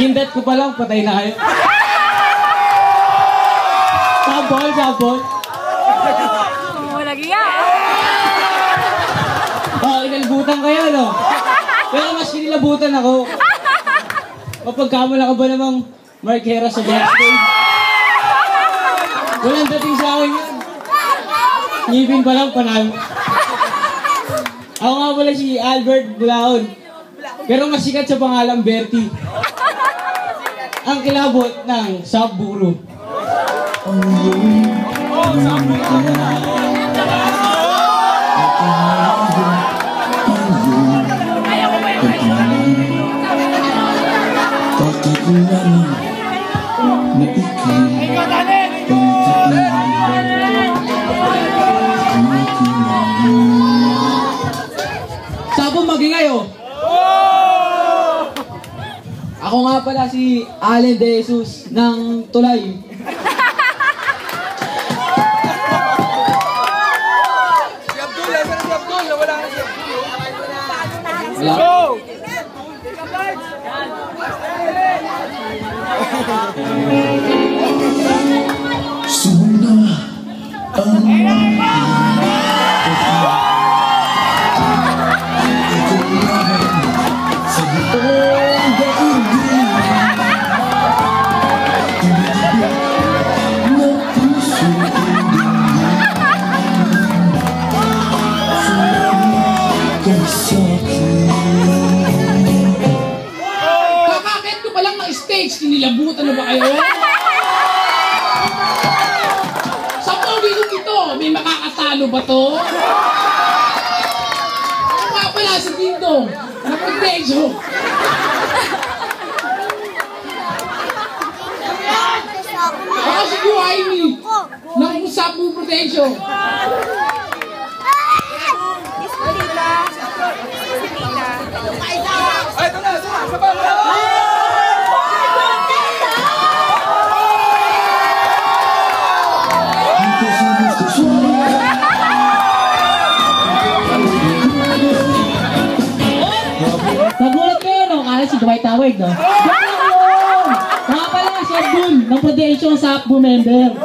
Kindat ko pa lang, patay na kayo. Sabon, sabon. Lagi yan. Inalbutan kayo, no? Pero mas kinilabutan ako. Mapagkamala ka ba namang Mark Hera sa backstage? Walang dating sa akin yan. Ngipin pa lang, panalo. Ako nga pala si Albert Bulaon. Pero mas sikat sa pangalang Bertie. Ang kilabot ng Sabburo. Sabong magingayo. Ako nga pala si Allen De Jesus ng Tulay. Si Abdul, nasa na si Abdul? Wala na si Abdul. Wala. Go! Suna ang Kakakit ko pa lang ng stage, kinilabutan na ba kayo? Sa poging ito, may makakatalo ba to? Ako nga pala sa Dindong, napagdejo. Ako si Buhaymi, ng Sabu Protection. Ay, ito na, sabay mo na! Nagulat kayo, no? Kala si Dwight Tawag, no? Mga pala, si Abdul, ng Prudential sa Akbu member.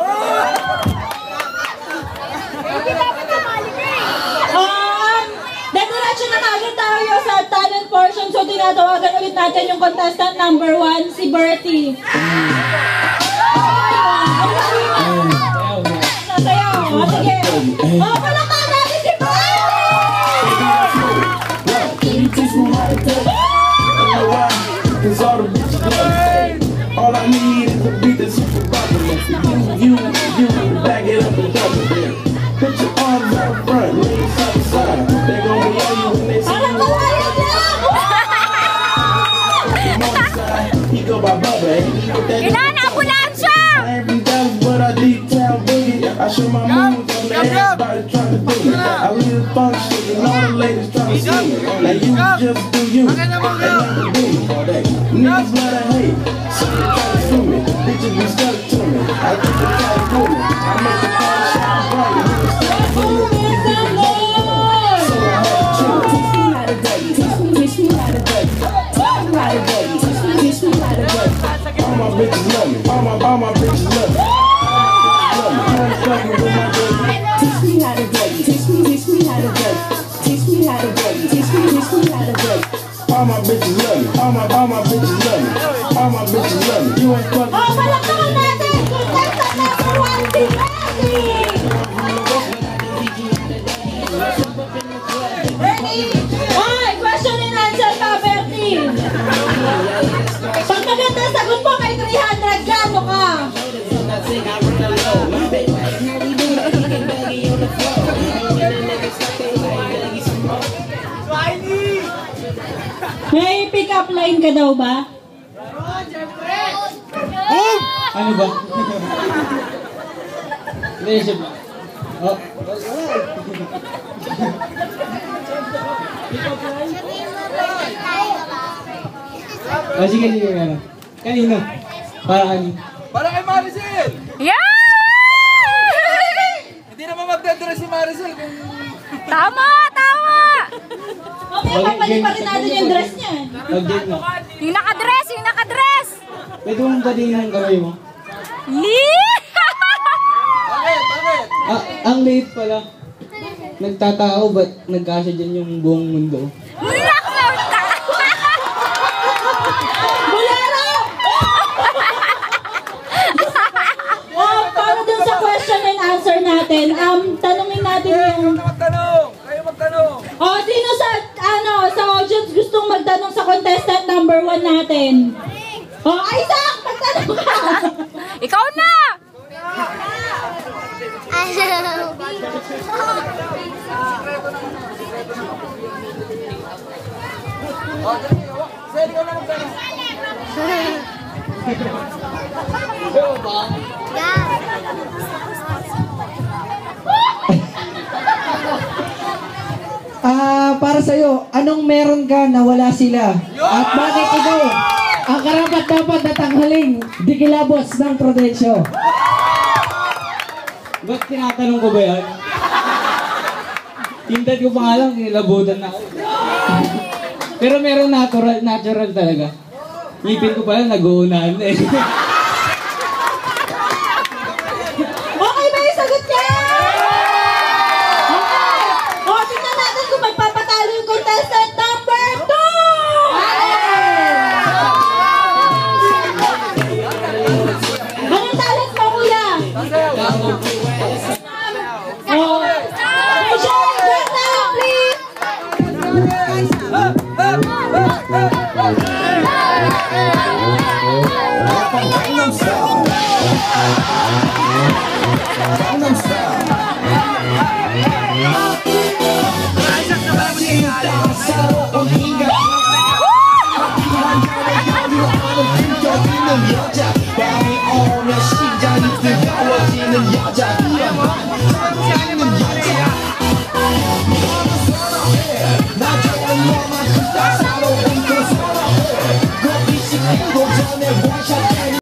Diretso na kagad tayo sa talent portion. So, tinatawagan ulit natin yung contestant number 1, si Bertie. Nasayaw. Sige. Palakpakan natin si Bertie! Cause all the bitches love me. All I need is a beat that's super popular. You back it up and double it. Put your arms out front, lean side to side. They gon' be on you when they see you. Come on side, he go by Bubba. Kailangan ambulansya! I ain't down but I deep town boogie. I show my moves on the everybody trying to do it. I lead the function and all the ladies trying to see it. Now you just do you. Ain't nothing to do all that. Niggas love to hate, so they try to sue me. Bitches be stuck to me. I think they try to do me. I make the car shine bright. Niggas start to do me. So I had to chill. Teach me how to duggy. Teach me how to duggy. Teach me how to duggy. Teach me how to duggy. All my bitches love me. All my bitches love me. Love me. Come fucking with my duggy. Teach me how to duggy. Teach me how to duggy. Teach me how to duggy. Teach me how to duggy. All my bitches love me. All my bitches love me. All my bitches love me. You ain't fucking. Oh, palakpakan natin! Contestant number 1, si Bertie! Hoy, question and answer ka, Bertie! Pag maganda sagot mo, may 300 ka, ano ka? May pick-up line ka daw ba? Ano ba? Hindi, siya ba? Oh. Oh, sige, sige. Kanino? Para kanino? Para kay Maricel! Yeah! Hindi naman magdadress si Maricel kung... Tama! Tama! Okay, papalit pa rin natin yung dress niya. Pag-date mo. Yung nakadress! Yung nakadress! Pwede mong badingin ang kamay mo? Bakit? Bakit? Ang late pala. Nagtatao, ba't nagkasya dyan yung buong mundo? Bulero! Para dun sa question and answer natin, tanungin natin yung... Magtanong! Kayo magtanong! Sino sa audience gustong magtanong sa contestant number 1 natin? Isaac! Magtanong ka! Ikaw na! Sir, ikaw na magtanong. Para sa'yo, anong meron ka na wala sila? At bakit ikaw ang karapat dapat na tanghaling dikilabos ng Prudencio? Ba't tinatanong ko ba yan? Tintad ko pa nga lang, nilabutan na ako. Pero meron natural talaga. Ngipin ko pala, nag-uunahan na eh. Okay ba yung sagot niya? Okay. Tingnan natin kung magpapatalo yung contestant number 2! Anong talent mo, kuya? Rachel, get down, please! Gangnam Style.